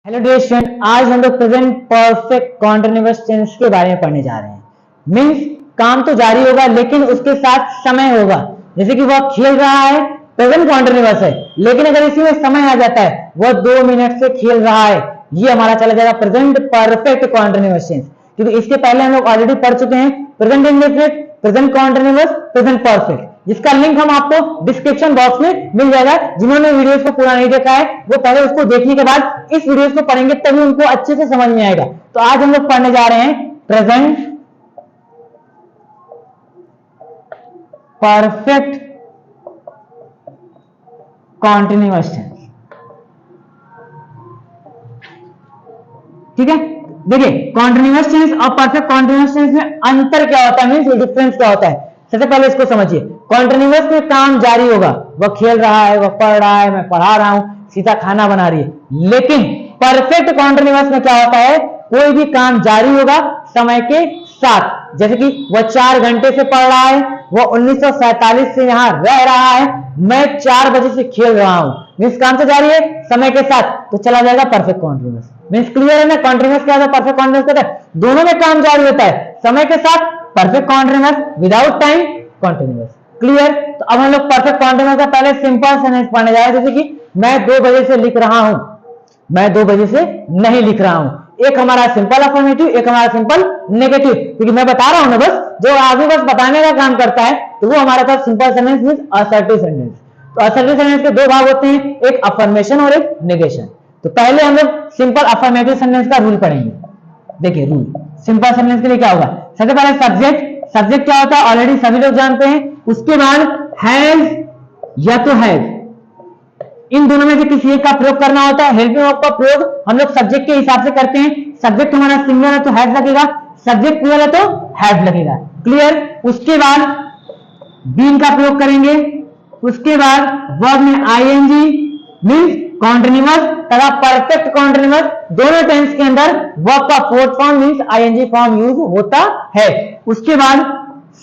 Hello dear student, आज हम लोग प्रेजेंट परफेक्ट कॉन्टिन्यूअस टेंस के बारे में पढ़ने जा रहे हैं। मींस काम तो जारी होगा लेकिन उसके साथ समय होगा। जैसे कि वह खेल रहा है, प्रेजेंट कॉन्टिन्यूअस है, लेकिन अगर इसी में समय आ जाता है, वह 2 मिनट से खेल रहा है, ये हमारा चला जाएगा प्रेजेंट परफेक्ट कॉन्टिन्यूअस टेंस। क्योंकि इसके पहले हम लोग ऑलरेडी पढ़ चुके हैं present indefinite, present continuous, present perfect, जिसका लिंक हम आपको डिस्क्रिप्शन बॉक्स में मिल जाएगा। जिन्होंने वीडियोस को पूरा नहीं देखा है वो पहले उसको देखने के बाद इस वीडियोस को पढ़ेंगे, तभी उनको अच्छे से समझ में आएगा। तो आज हम लोग पढ़ने जा रहे हैं प्रेजेंट परफेक्ट कॉन्टिन्यूअस टेंस। ठीक है, देखिए कॉन्टिन्यूअस टेंस और परफेक्ट कॉन्टिन्यूअस टेंस में अंतर क्या होता है, मींस डिफरेंस क्या होता है। सबसे पहले इसको समझिए। कॉन्टिन्यूअस में काम जारी होगा, वह खेल रहा है, वह पढ़ रहा है, मैं पढ़ा रहा हूं, सीता खाना बना रही है। लेकिन परफेक्ट कॉन्टिन्यूअस में क्या होता है, कोई भी काम जारी होगा समय के साथ। जैसे कि वह 4 घंटे से पढ़ रहा है, वह 1947 से यहां रह रहा है, मैं 4 बजे से खेल रहा हूं, मींस काम तो जारी है समय के साथ, तो चला जाएगा परफेक्ट कॉन्टिन्यूअस। मींस क्लियर है ना। कॉन्टिन्यूअस क्या होता है, परफेक्ट कॉन्टिन्यूअस क्या होता है, दोनों में काम जारी होता है, समय के साथ perfect continuous, without time continuous. Clear. तो अब हम लोग परफेक्ट कॉन्टिन्यूअस का पहले सिंपल सेंटेंस पढ़ने जा रहे हैं। जैसे कि मैं 2 बजे से लिख रहा हूं, मैं 2 बजे से नहीं लिख रहा हूं। एक हमारा सिंपल अफर्मेटिव, एक हमारा सिंपल नेगेटिव। क्योंकि मैं बता रहा हूं ना, बस जो आगे बस बताने का काम करता है, तो वो हमारा था simple sentence means assertive sentence. तो असर्टिव सेंटेंस के 2 भाग होते हैं, एक अफर्मेशन और एक नेगेशन। तो पहले हम लोग सिंपल अफर्मेटिव सेंटेंस का रूल पढ़ेंगे। देखिए रूल सिंपल सेंटेंस के लिए क्या होगा, सबसे पहले सब्जेक्ट। सब्जेक्ट क्या होता है ऑलरेडी सभी लोग जानते हैं। उसके बाद हैज या तो हैज, इन दोनों में से किसी एक का प्रयोग करना होता है। हेल्पिंग वर्ब का प्रयोग हम लोग सब्जेक्ट के हिसाब से करते हैं। सब्जेक्ट हमारा सिंगुलर है तो हैज लगेगा, सब्जेक्ट प्लूरल है तो हैज लगेगा। क्लियर। उसके बाद बीन का प्रयोग करेंगे। उसके बाद वर्ब में आईएनजी मींस कॉन्टिन्यूअस तथा परफेक्ट कॉन्टिन्यूअस, दोनों टेंस के अंदर वर्ब का fourth form means ING form use होता है। उसके बाद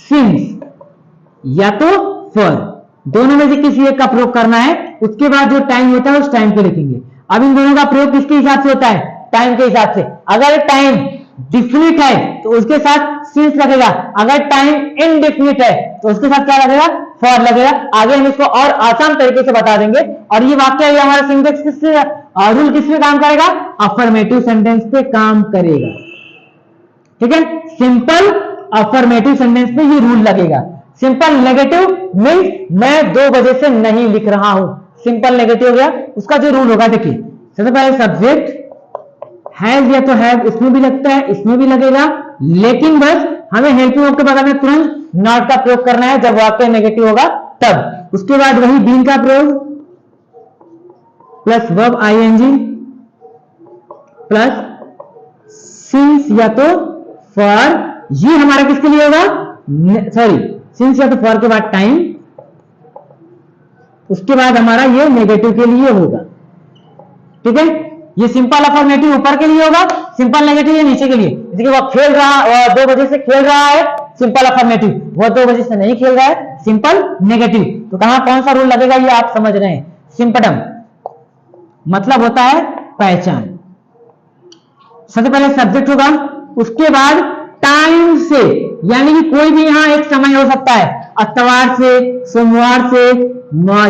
सिंस या तो फॉर, दोनों में से किसी एक का प्रयोग करना है। उसके बाद जो टाइम होता है उस टाइम पे लिखेंगे। अब इन दोनों का प्रयोग किसके हिसाब से होता है, टाइम के हिसाब से। अगर टाइम डिफिनिट है तो उसके साथ सिंस लगेगा, अगर टाइम इनडिफिनिट है तो उसके साथ क्या लगेगा, फॉर लगेगा। आगे हम इसको और आसान तरीके से बता देंगे। और ये वाक्य ये हमारा सिंटेक्स किससे रूल किस पे काम करेगा, अफर्मेटिव सेंटेंस पे काम करेगा। ठीक है, सिंपल अफर्मेटिव सेंटेंस पे ये रूल लगेगा। सिंपल नेगेटिव मींस मैं 2 बजे से नहीं लिख रहा हूं, सिंपल नेगेटिव हो गया। उसका जो रूल होगा देखिए, सबसे पहले सब्जेक्ट हैज या तो हैव, इसमें भी लगता है इसमें भी लगेगा, लेकिन बस हमें हेल्पिंग वर्ब के बगल में तुरंत नॉट का प्रयोग करना है जब वाक्य नेगेटिव होगा तब। उसके बाद वही बीन का प्रयोग plus verb ING plus since या तो फॉर, ये हमारा किसके लिए होगा, सॉरी सिंस या तो फॉर के बाद टाइम, उसके बाद हमारा ये नेगेटिव के लिए होगा। ठीक है, ये सिंपल अफर्मेटिव ऊपर के लिए होगा, सिंपल नेगेटिव ये नीचे के लिए। जैसे कि वह खेल रहा, 2 बजे से खेल रहा है, सिंपल अफर्मेटिव। वह 2 बजे से नहीं खेल रहा है, सिंपल नेगेटिव। तो कहां कौन सा रूल लगेगा ये आप समझ रहे हैं। सिंपटम मतलब होता है पहचान। सबसे पहले सब्जेक्ट होगा, उसके बाद टाइम से, यानी कि कोई भी यहां एक समय हो सकता है, इतवार से, सोमवार से,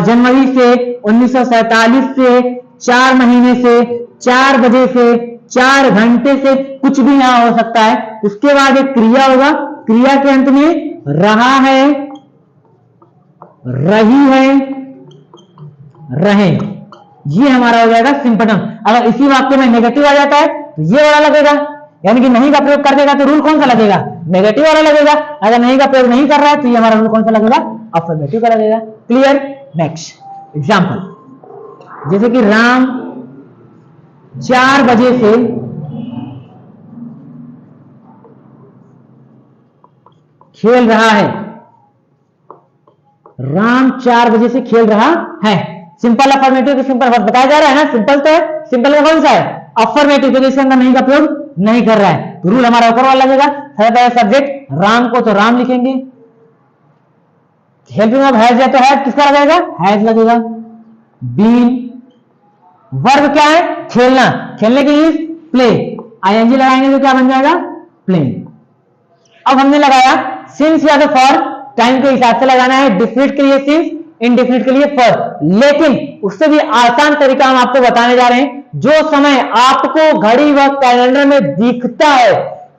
जनवरी से, 1947 से, 4 महीने से, 4 बजे से, 4 घंटे से, कुछ भी यहां हो सकता है। उसके बाद एक क्रिया होगा, क्रिया के अंत में रहा है, रही है, रहे, ये हमारा हो जाएगा सिंपटम। अगर इसी वाक्य में नेगेटिव आ जाता है तो ये वाला लगेगा, यानी कि नहीं का प्रयोग कर देगा तो रूल कौन सा लगेगा, नेगेटिव वाला लगेगा। अगर नहीं का प्रयोग नहीं कर रहा है तो ये हमारा रूल कौन सा लगेगा, अफर्मेटिव का लगेगा। क्लियर। नेक्स्ट एग्जांपल, जैसे कि राम 4 बजे से खेल रहा है, राम 4 बजे से खेल रहा है। सिंपल अफर्मेटिव की सिंपल वर्ब बताया जा रहा है ना, सिंपल तो है, सिंपल में कौन सा है, अफर्मेटिव, तो इसके अंदर नहीं का प्रयोग नहीं कर रहा है, रूल हमारा ऊपर वाला लगेगा। सब्जेक्ट राम को तो राम लिखेंगे, हेल्पिंग वर्ब हैज या तो हैज, किसका लगेगा, हैज लगेगा। बीन वर्ब क्या है? खेलना। खेलने के लिए प्ले, आईएनजी लगाएंगे तो क्या बन जाएगा? प्लेइंग। अब हमने लगाया सिंस या तो फॉर, टाइम के हिसाब से लगाना है, डिफिनिट के लिए सिंस, इनडिफिनिट के लिए फॉर। लेकिन उससे भी आसान तरीका हम आपको बताने जा रहे हैं। जो समय आपको घड़ी व कैलेंडर में दिखता है,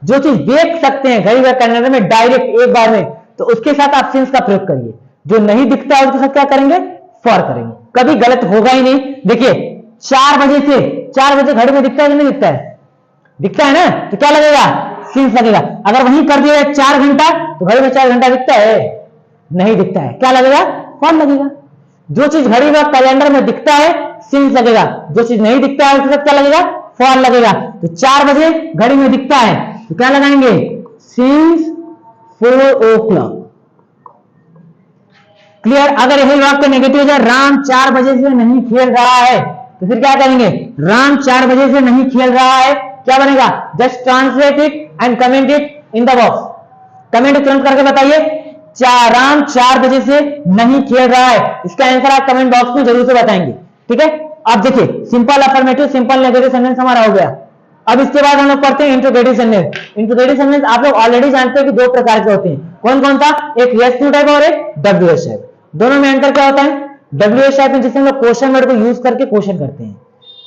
जो चीज देख सकते हैं घड़ी व कैलेंडर में डायरेक्ट एक बार में, तो उसके साथ आप सिंस का प्रयोग करिए। जो नहीं दिखता है उसके साथ क्या करेंगे? फॉर करेंगे। कभी गलत होगा ही नहीं। देखिए 4 बजे से, 4 बजे घड़ी में दिखता है कि नहीं दिखता है? दिखता है ना, तो क्या लगेगा? सिंस लगेगा। अगर वहीं कर दिया 4 घंटा, तो घड़ी में 4 घंटा दिखता है? नहीं दिखता है। क्या लगेगा? फॉर लगेगा। जो चीज घड़ी व कैलेंडर में दिखता है सिंस लगेगा, जो चीज नहीं दिखता है उसके साथ क्या लगेगा? फॉर लगेगा। तो 4 बजे घड़ी में दिखता है तो क्या लगाएंगे? Since 4 o'clock। क्लियर? अगर यही वाक्य नेगेटिव है, राम 4 बजे से नहीं खेल रहा है, तो फिर क्या करेंगे? राम 4 बजे से नहीं खेल रहा है, क्या बनेगा? Just translate it and comment it in the box. Comment तुरंत करके बताइए, राम 4 बजे से नहीं खेल रहा है। इसका आंसर आप कमेंट बॉक्स में जरूर से बताएंगे। ठीक है? अब देखिए simple affirmative, simple negative sentence हमारा हो गया। अब इसके बाद हम लोग पढ़ते हैं इंट्रोगेटिव सेंटेंस। इंट्रोगेटिव सेंटेंस आप लोग ऑलरेडी जानते हैं कि 2 प्रकार के होते हैं। कौन कौन सा? एक यस नो टाइप और एक डब्ल्यूएच टाइप। दोनों में अंतर क्या होता है? डब्ल्यूएच टाइप में जिससे हम लोग क्वेश्चन वर्ड को यूज करके क्वेश्चन करते हैं।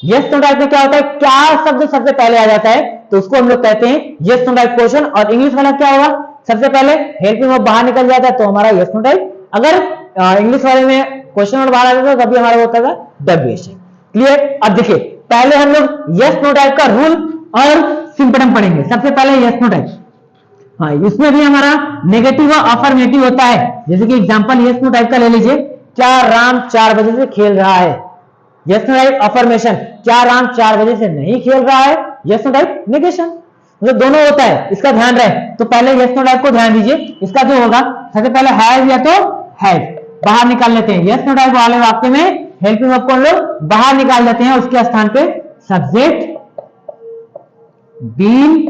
यस नो टाइप में क्या होता है? क्या शब्द सबसे पहले आ जाता है तो उसको हम लोग कहते हैं यस नो टाइप क्वेश्चन। और इंग्लिश वाला क्या होगा? सबसे पहले हेल्पिंग वर्ब बाहर निकल जाता है तो हमारा यस नो टाइप। अगर इंग्लिश वाले में क्वेश्चन वर्ड बाहर आ जाता है तभी हमारा होता है डब्ल्यूएच टाइप। क्लियर? अब देखिए पहले हम लोग यस नो टाइप का रूल और सिंपटम पढ़ेंगे। सबसे पहले यस नो टाइप। हाँ, इसमें भी हमारा नेगेटिव और अफर्मेटिव होता है। जैसे कि एग्जांपल यस नो टाइप का ले लीजिए, क्या राम 4 बजे से खेल रहा है? यस नो टाइप अफर्मेशन, क्या राम 4 बजे से नहीं खेल रहा है? Yes no type negation. मतलब दोनों होता है, इसका ध्यान रहे। तो पहले यस नो टाइप को ध्यान दीजिए। इसका जो होगा सबसे पहले हैज या तो हैज बाहर निकाल लेते हैं। यस नो टाइप वाले वाक्य में हेल्पिंग वर्ब को हम लोग बाहर निकाल लेते हैं, उसके स्थान पे सब्जेक्ट, बीन,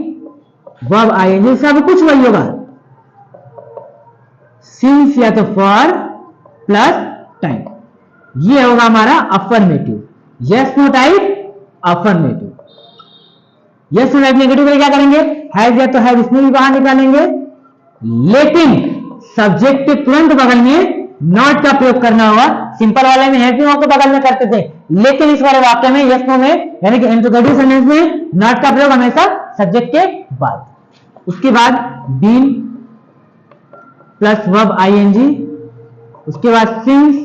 वर्ब आईएनजी, सब कुछ वही होगा। सिंस या तो फॉर प्लस टाइम, ये होगा हमारा affirmative. Yes no type affirmative. Yes no type negative में क्या करेंगे? हैज या तो हैव, इसमें भी बाहर निकालेंगे, लेकिन सब्जेक्ट के तुरंत बगल में नॉट का प्रयोग करना होगा। सिंपल वाले में हेल्पिंग वर्ब को बगल में करते थे, लेकिन इस वाले वाक्य में यस नो में यानी कि इंट्रोगेटिव सेंटेंस में नॉट का प्रयोग हमेशा सब्जेक्ट के बाद। उसके बाद बीन प्लस वर्ब आईएनजी, उसके बाद सिंस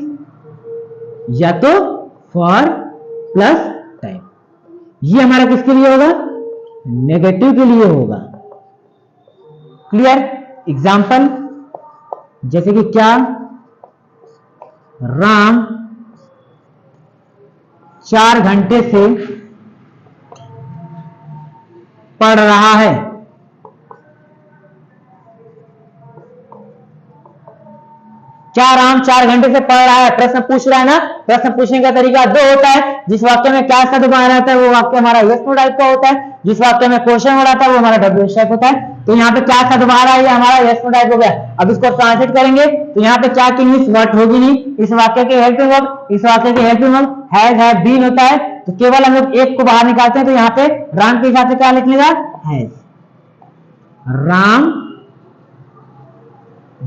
या तो फॉर प्लस टाइम। ये हमारा किसके लिए होगा? नेगेटिव के लिए होगा। क्लियर? एग्जाम्पल जैसे कि क्या राम 4 घंटे से पढ़ रहा है। क्या राम 4 घंटे से पढ़ रहा है? प्रश्न पूछ रहा है ना। प्रश्न पूछने का तरीका 2 होता है। जिस वाक्य में क्या शब्द बाहर आता है वो वाक्य हमारा यस नो टाइप का होता है। जिस वाक्य में क्वेश्चन वर्ड आता है वो हमारा डब्ल्यूएच टाइप होता है। तो यहाँ पे क्या शब्द बाहर आया, हमारा यस नो टाइप हो गया। अब इसको ट्रांसलेट करेंगे तो यहाँ पे क्या की इंग्लिश वर्ड होगी नहीं। इस वाक्य के हेल्पिंग वर्ब, इस वाक्य के helping verb has, have, been होता है। तो केवल हम लोग एक को बाहर निकालते हैं, तो यहाँ पे राम के हिसाब से क्या लिखने का? हैज। राम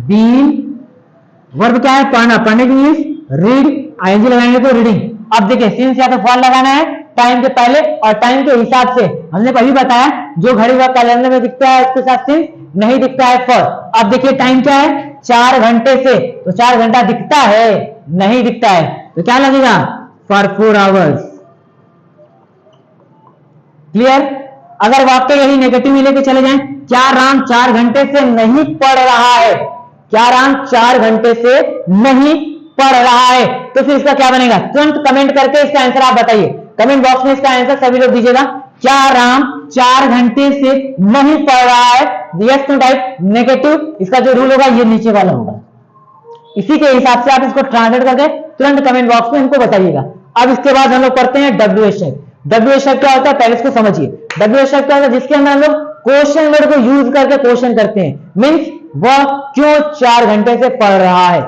बीन, वर्ब क्या है? पढ़ना, पढ़ने की इंग्लिश रीड, आईएनजी लगाएंगे तो रीडिंग। अब देखिए सिंस या तो फॉर लगाना है टाइम के पहले और टाइम के हिसाब से। हमने अभी बताया जो घड़ी व कैलेंडर में दिखता है उसके साथ सिंस, नहीं दिखता है फॉर। अब देखिए टाइम क्या है? 4 घंटे से, तो 4 घंटा दिखता है, नहीं दिखता है, तो क्या लगेगा? For 4 hours. क्लियर? अगर वाक्य यही नेगेटिव में लेके चले जाएं, क्या राम 4 घंटे से नहीं पढ़ रहा है? क्या राम 4 घंटे से नहीं पढ़ रहा है? तो फिर इसका क्या बनेगा? तुरंत कमेंट करके इसका आंसर आप बताइए। कमेंट बॉक्स में इसका आंसर सभी लोग दीजिएगा। क्या राम 4 घंटे से नहीं पढ़ रहा है? Yes no type negative. इसका जो रूल होगा ये नीचे वाला होगा। इसी के हिसाब से आप इसको ट्रांसलेट करके तुरंत कमेंट बॉक्स में हमको बताइएगा। अब इसके बाद हम लोग करते हैं डब्ल्यूएच टाइप। डब्ल्यूएच टाइप क्या होता है पहले इसको समझिए। डब्ल्यूएच टाइप क्या होता है? जिसके अंदर हम लोग क्वेश्चन वर्ड को यूज करके क्वेश्चन करते हैं। मीन्स वह क्यों 4 घंटे से पढ़ रहा है,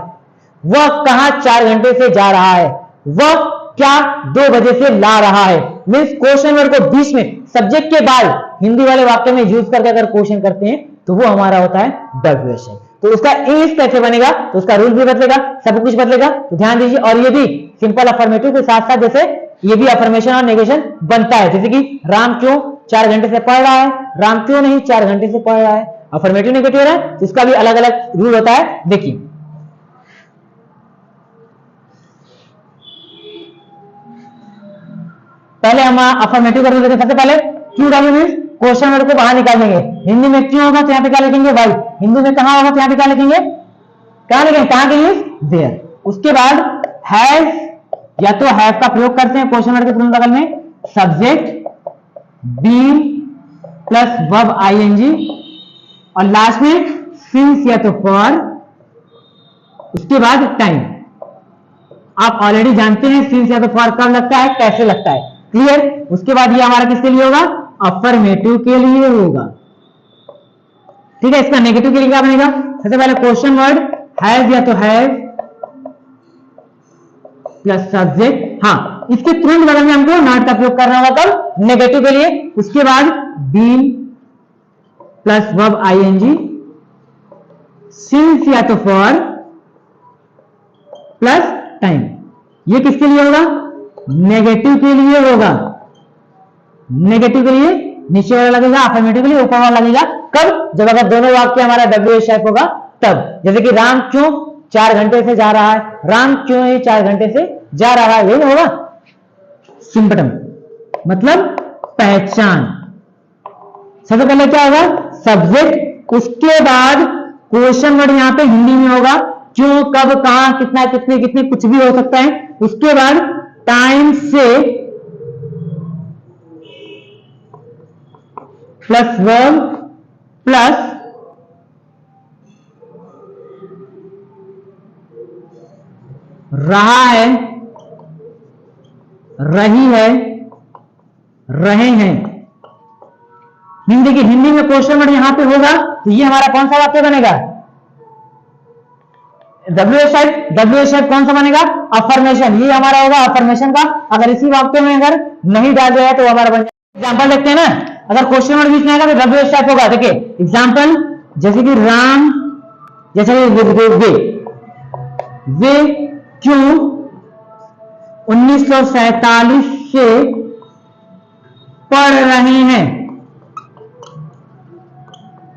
वह कहां 4 घंटे से जा रहा है, वह क्या 2 बजे से ला रहा है, मीन्स क्वेश्चन वर्ड को बीच में सब्जेक्ट के बाद हिंदी वाले वाक्य में यूज करके अगर क्वेश्चन करते हैं तो वो हमारा होता है WH। तो उसका इंग्लिश कैसे बनेगा, तो उसका रूल भी बदलेगा, सब कुछ बदलेगा, तो ध्यान दीजिए। और ये भी सिंपल अफर्मेटिव के साथ साथ जैसे ये भी अफर्मेशन और नेगेशन बनता है, जैसे कि राम क्यों 4 घंटे से पढ़ रहा है, राम क्यों नहीं 4 घंटे से पढ़ रहा है, अफर्मेटिव नेगेटिव है, तो इसका भी अलग अलग रूल होता है। देखिए पहले हम अफर्मेटिव कर लेते हैं। सबसे पहले Q W means question word को बाहर निकाल देंगे। हिंदी में क्यों होगा तो यहाँ पे क्या लिखेंगे वाई, हिंदी में कहां होगा तो यहाँ पे क्या लिखेंगे, कहां लिखेंगे, कहां के लिए देयर। उसके बाद हैज, या तो हैव का प्रयोग करते हैं क्वेश्चन वर्ड के तुरंत बगल में, subject been plus verb ING, और लास्ट में सिंस या तो फॉर, उसके बाद टाइम। आप ऑलरेडी जानते हैं सिंस या तो फॉर कब लगता है, कैसे लगता है, क्लियर। उसके बाद ये हमारा किसके लिए होगा, अफर्मेटिव के लिए होगा, ठीक है। इसका नेगेटिव के लिए क्या बनेगा, सबसे पहले क्वेश्चन वर्ड हैज या तो हैव प्लस सब्जेक्ट, हाँ इसके तुरंत बगल में हमको नॉट का प्रयोग करना होगा कब, नेगेटिव के लिए। उसके बाद been plus verb ING, since या तो फॉर प्लस टाइम। ये किसके लिए होगा, नेगेटिव के लिए होगा, नेगेटिव के लिए नीचे वाला लगेगा, अफर्मेटिव के लिए ऊपर वाला लगेगा। कब, जब अगर दोनों वाक्य हमारा WH टाइप होगा तब। जैसे कि राम क्यों 4 घंटे से जा रहा है, राम क्यों ही 4 घंटे से जा रहा है, यही होगा सिंपटम, मतलब पहचान। सबसे पहले क्या होगा, सब्जेक्ट, उसके बाद क्वेश्चन वर्ड यहां पे हिंदी में होगा, क्यों कब कहां कितना कितने कितने कुछ भी हो सकता है। उसके बाद टाइम से प्लस वर्ब प्लस रहा है, रही है, रहे हैं। हिंदी की हिंदी में क्वेश्चन वर्ड यहां पे होगा तो ये हमारा कौन सा वाक्य बनेगा, WH टाइप कौन सा बनेगा, अफर्मेशन। ये हमारा होगा अफर्मेशन का। अगर इसी वाक्य में अगर नहीं डाल गया तो हमारा बन जाएगा। एग्जाम्पल देखते हैं ना, अगर क्वेश्चन वर्ड बीच में आएगा तो WH टाइप होगा। देखिए एग्जाम्पल, जैसे कि राम, जैसे वे क्यों 1947 से पढ़ रहे हैं,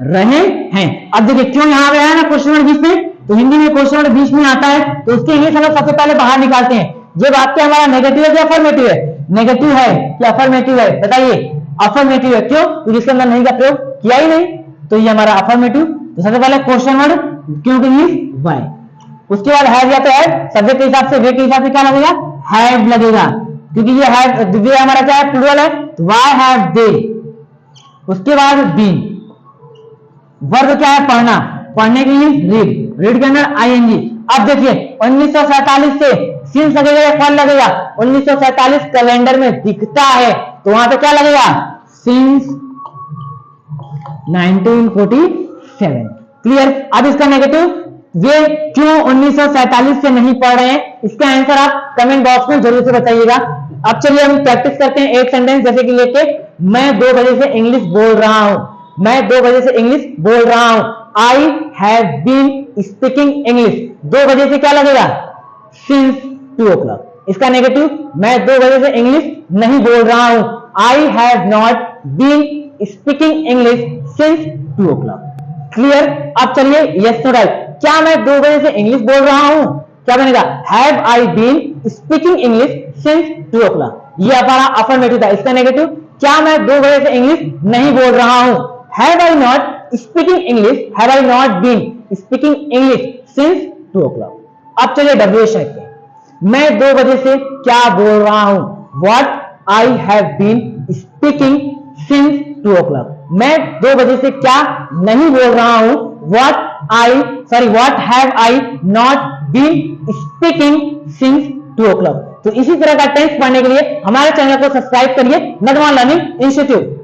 रहे हैं। अब देखिए क्यों यहां पे आया ना क्वेश्चन वर्ड बीच में, तो हिंदी में क्वेश्चन वर्ड बीच में आता है तो उसके इंग्लिश हम सबसे पहले बाहर निकालते हैं। ये वाक्य हमारा नेगेटिव है या अफर्मेटिव है, नेगेटिव है या अफर्मेटिव है, बताइए। अफर्मेटिव है, क्यों, तो जिसके अंदर नहीं का प्रयोग किया ही नहीं, तो ये हमारा अफर्मेटिव। तो सबसे पहले क्वेश्चन वर्ड क्यों के लिए वाई, उसके बाद हैव या तो हैव, सब्जेक्ट के हिसाब से वे के हिसाब से क्या लगेगा, हैव लगेगा, क्योंकि ये हैव वे हमारा क्या है, प्लूरल है, तो व्हाई हैव दे। उसके बाद बीन, वर्ब क्या है, पढ़ना, पढ़ने के लिए रीड, रीड के अंदर आईएनजी। अब देखिए 1947 से सिंस लगेगा या फॉर लगेगा, 1947 कैलेंडर में दिखता है तो वहां पे क्या लगेगा, सिंस 1947, क्लियर। अब इसका नेगेटिव, वे क्यों 1947 से नहीं पढ़ रहे हैं, इसका आंसर आप कमेंट बॉक्स में जरूर से बताइएगा। अब चलिए हम प्रैक्टिस करते हैं एक सेंटेंस, जैसे कि लेके मैं 2 बजे से इंग्लिश बोल रहा हूं, मैं 2 बजे से इंग्लिश बोल रहा हूं। I have been speaking English, 2 बजे से क्या लगेगा, सिंस 2 o'clock। इसका नेगेटिव, मैं 2 बजे से इंग्लिश नहीं बोल रहा हूं, I have not been speaking English since 2 o'clock, clear. अब चलिए यस नो राइट, क्या मैं 2 बजे से इंग्लिश बोल रहा हूं, क्या बनेगा, have I been speaking English since 2 o'clock, ये हमारा अफर्मेटिव था। इसका नेगेटिव, क्या मैं 2 बजे से इंग्लिश नहीं बोल रहा हूं, have I not speaking English, have I not been speaking English since 2 o'clock। अब चलिए WH टाइप पे, मैं 2 बजे से क्या बोल रहा हूं, what I have been speaking since 2 o'clock। मैं 2 बजे से क्या नहीं बोल रहा हूं, what have I not been speaking since 2 o'clock। तो इसी तरह का टेंस पढ़ने के लिए हमारे चैनल को सब्सक्राइब करिए, नटवान लर्निंग इंस्टीट्यूट।